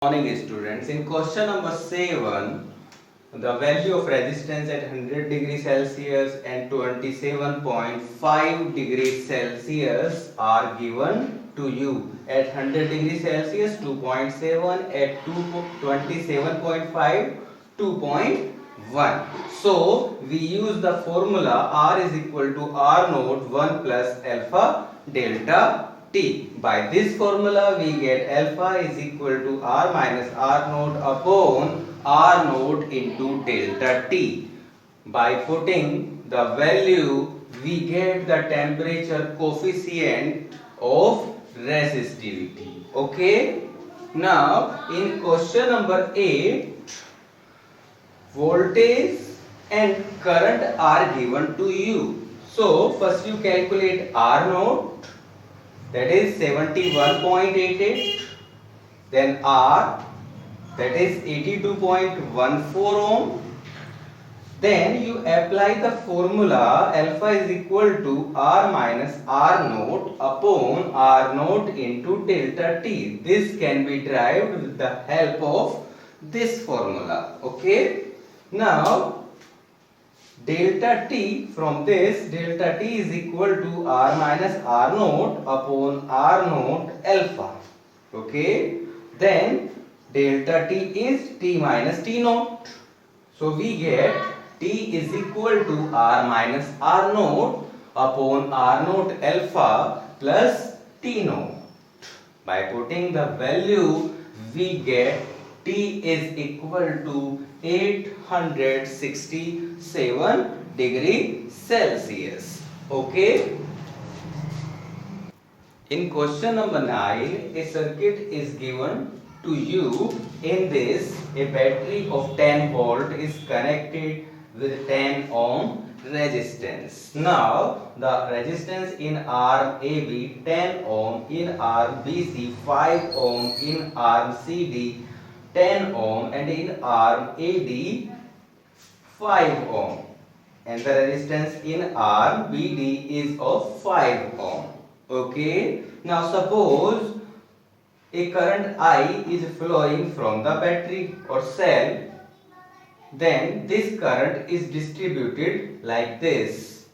Morning students. In question number 7, the value of resistance at 100 degrees Celsius and 27.5 degrees Celsius are given to you. At 100 degrees Celsius 2.7, at 27.5 2.1. So we use the formula R is equal to R naught 1 plus alpha delta T. By this formula we get alpha is equal to R minus R naught upon R naught into delta T. By putting the value we get the temperature coefficient of resistivity. Okay. Now in question number 8, voltage and current are given to you. So first you calculate R naught, that is 71.88, then R, that is 82.14 ohm. Then you apply the formula alpha is equal to R minus R naught upon R naught into delta T. This can be derived with the help of this formula. Okay. Now delta T, from this delta T is equal to R minus R naught upon R naught alpha. Okay. Then delta T is T minus T naught. So we get T is equal to R minus R naught upon R naught alpha plus T naught. By putting the value we get T is equal to 867 degree Celsius. Okay. In question number 9, a circuit is given to you. In this, a battery of 10 volt is connected with 10 ohm resistance. Now, the resistance in arm AB 10 ohm, in arm BC 5 ohm, in arm CD 10 ohm, and in arm AD 5 ohm, and the resistance in arm BD is of 5 ohm. Okay. Now suppose a current I is flowing from the battery or cell, then this current is distributed like this.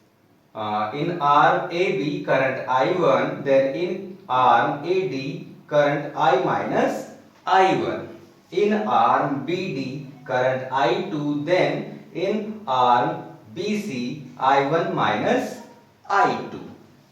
In arm AB current I1, then in arm AD current I minus I1. In arm BD current I2, then in arm BC I1 minus I2.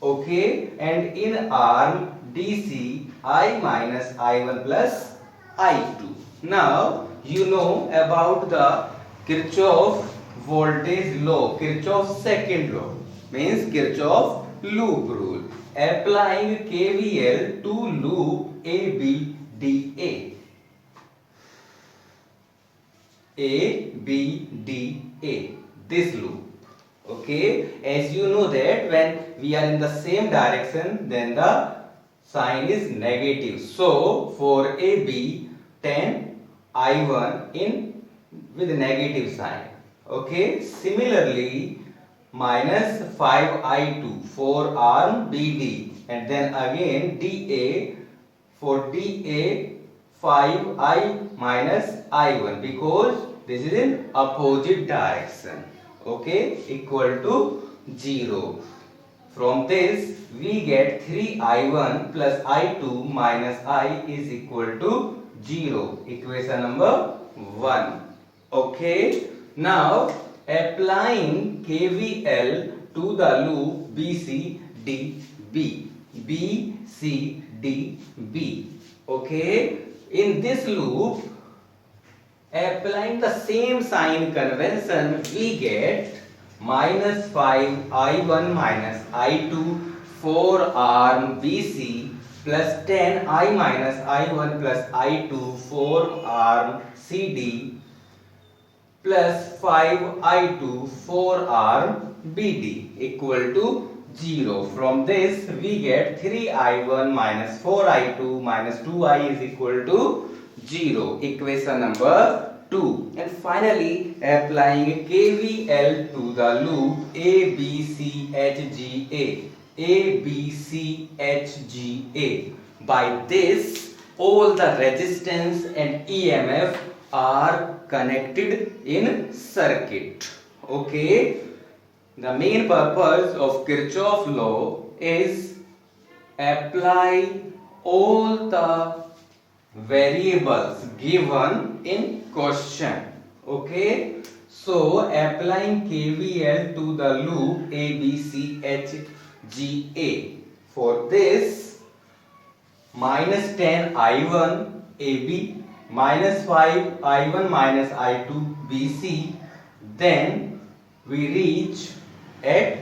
Okay, and in arm DC I minus I1 plus I2. Now you know about the Kirchhoff voltage law, Kirchhoff second law, means Kirchhoff loop rule. Applying KVL to loop ABDA. ABDA, this loop. Okay, as you know that when we are in the same direction, then the sign is negative. So for AB 10 I1 in with negative sign. Okay, similarly minus 5 I2 for arm BD, and then again DA, for DA 5 I minus I1, because this is in opposite direction. Okay, equal to 0. From this we get 3 I1 plus I2 minus I is equal to 0. Equation number 1. Okay. Now applying KVL to the loop BCDB. BCDB. Okay. In this loop, applying the same sign convention, we get minus 5 I1 minus I2 for arm BC plus 10 I minus I1 plus I2 for arm CD plus 5 I2 for arm BD equal to 0. From this we get 3 I1 minus 4 I2 minus 2I is equal to 0. Equation number 2. And finally applying KVL to the loop ABCHGA. ABCHGA. By this all the resistance and EMF are connected in circuit. Okay, the main purpose of Kirchhoff law is apply all the variables given in question. Okay, so applying KVL to the loop A B C H G A. For this, minus 10 I1 AB, minus 5 I1 minus I2 BC, then we reach at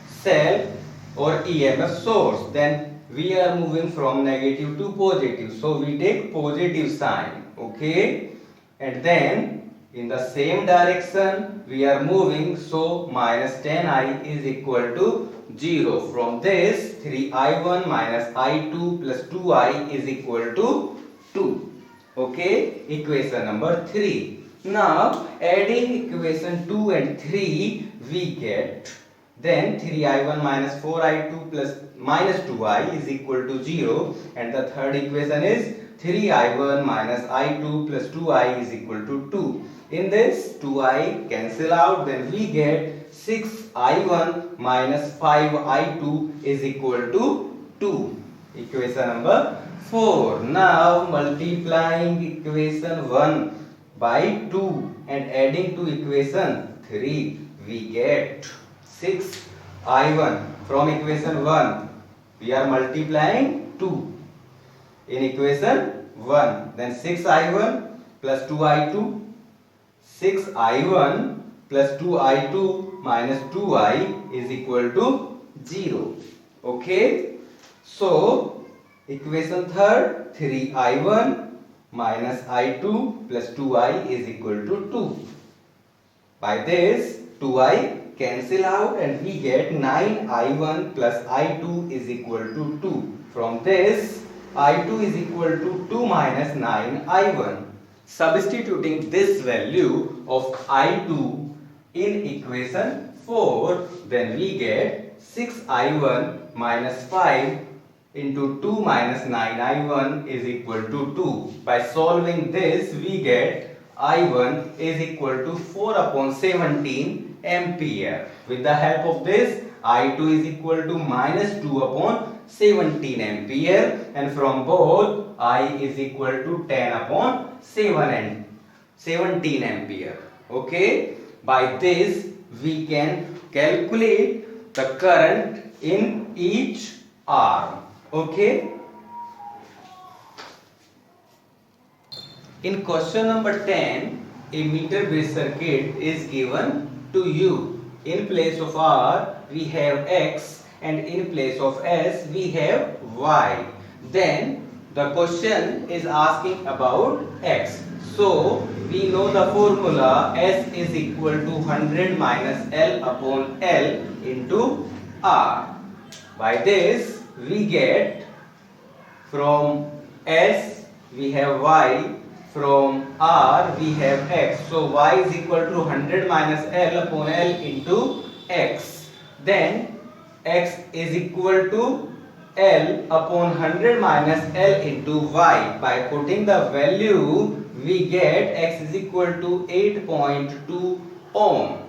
cell or EMF source. Then we are moving from negative to positive, so we take positive sign. Okay, and then in the same direction we are moving, so minus 10I is equal to 0. From this, 3I1 minus I2 plus 2I is equal to 2. Okay, equation number 3. Now adding equation 2 and 3 we get, then 3I1 minus 4I2 plus minus 2I is equal to 0, and the third equation is 3I1 minus I2 plus 2I is equal to 2. In this 2I cancel out, then we get 6I1 minus 5I2 is equal to 2. Equation number 4. Now multiplying equation 1 by 2 and adding to equation 3, we get 6I1. From equation 1 we are multiplying 2 in equation 1, then 6I1 plus 2I2, 6I1 plus 2I2 minus 2I is equal to 0. Okay, so equation third, 3I1 minus I2 plus 2I is equal to 2. By this 2I cancel out and we get 9I1 plus I2 is equal to 2. From this I2 is equal to 2 minus 9I1. Substituting this value of I2 in equation 4, then we get 6I1 minus 5 into 2 minus 9I1 is equal to 2. By solving this, we get I1 is equal to 4 upon 17 ampere. With the help of this, I2 is equal to minus 2 upon 17 ampere, and from both I is equal to 10 upon 7 and 17 ampere. Okay, by this we can calculate the current in each arm. Okay, in question number 10, a meter base circuit is given to you. In place of R we have X and in place of S we have Y. Then the question is asking about X. So we know the formula, S is equal to 100 minus L upon L into R. By this we get, from S we have Y, from R we have X. So Y is equal to 100 minus L upon L into X. Then X is equal to L upon 100 minus L into Y. By putting the value, we get X is equal to 8.2 ohm.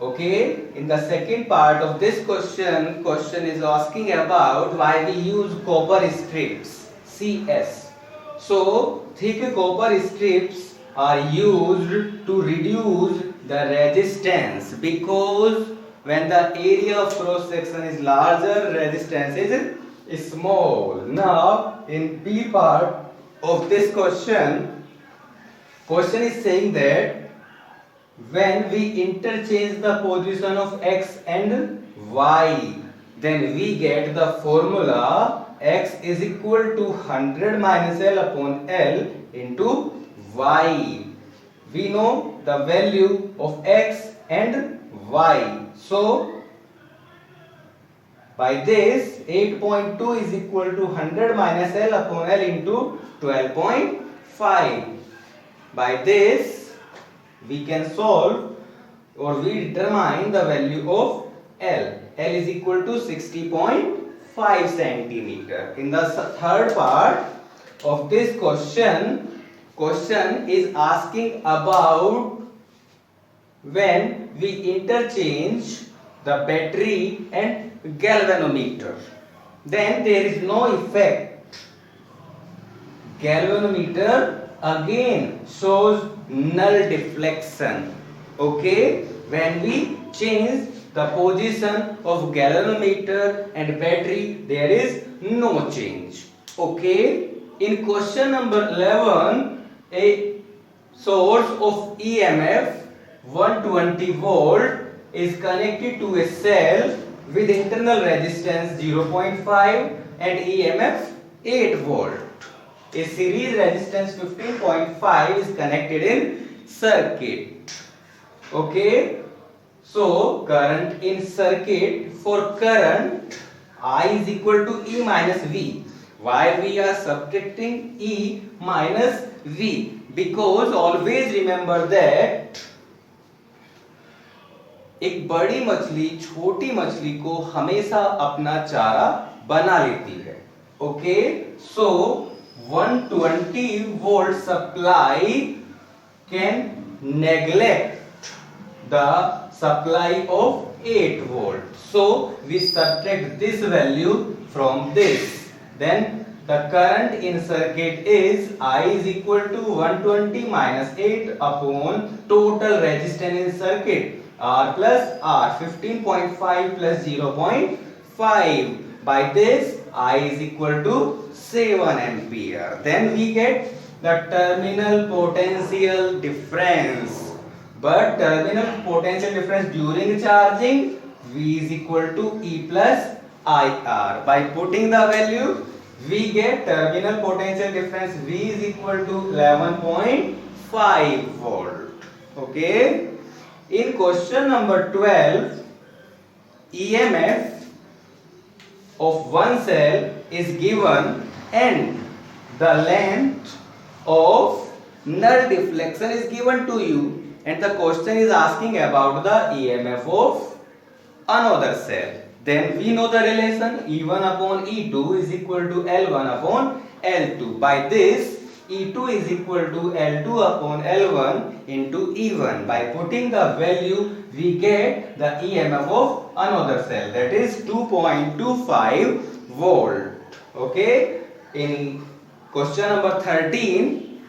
Okay, in the second part of this question is asking about why we use copper strips, CS. So thick copper strips are used to reduce the resistance, because when the area of cross section is larger, resistance is small. Now in B part of this question is saying that when we interchange the position of X and Y, then we get the formula X is equal to 100 minus L upon L into Y. We know the value of X and Y. So by this 8.2 is equal to 100 minus L upon L into 12.5. By this we can solve or we determine the value of L. L is equal to 60.5 centimeter. In the third part of this question is asking about when we interchange the battery and galvanometer, then there is no effect. Galvanometer again shows null deflection. Okay, when we change the position of galvanometer and battery, there is no change. Okay, in question number 11, a source of EMF 120 volt is connected to a cell with internal resistance 0.5 and EMF 8 volt. A series resistance 15.5 is connected in circuit. Okay, so current in circuit, for current I is equal to E minus V. Why we are subtracting E minus V? Because always remember that एक बड़ी मछली छोटी मछली को हमेशा अपना चारा बना लेती है. Okay, so 120 volt supply can neglect the supply of 8 volt. So we subtract this value from this. Then the current in circuit is I is equal to 120 minus 8 upon total resistance in circuit, R plus R, 15.5 plus 0.5. By this I is equal to 7 ampere. Then we get the terminal potential difference. But terminal potential difference during charging, V is equal to E plus IR. By putting the value, we get terminal potential difference V is equal to 11.5 volt. Okay. In question number 12, EMF of one cell is given and the length of null deflection is given to you, and the question is asking about the EMF of another cell. Then we know the relation E1 upon E2 is equal to L1 upon L2. By this, E2 is equal to L2 upon L1 into E1. By putting the value, we get the EMF of another cell, that is 2.25 volt. Okay. In question number 13,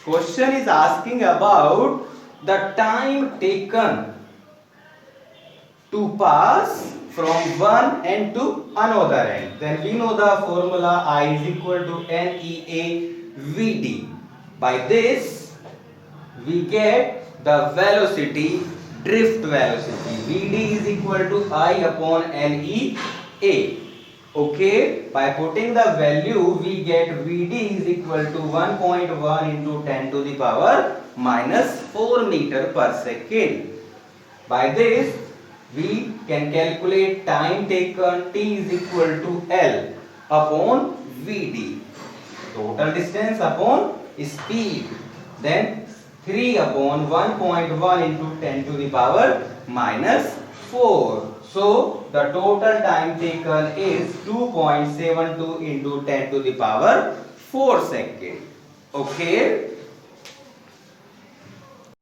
question is asking about the time taken to pass from one end to another end. Then we know the formula I is equal to NEA VD. By this we get the velocity, drift velocity. VD is equal to I upon NEA. Okay, by putting the value, we get VD is equal to 1.1 into 10 to the power minus 4 meter per second. By this, we can calculate time taken. T is equal to L upon VD. Total distance upon speed. Then 3 upon 1.1 into 10 to the power minus 4. So the total time taken is 2.72 into 10 to the power 4 second. Okay.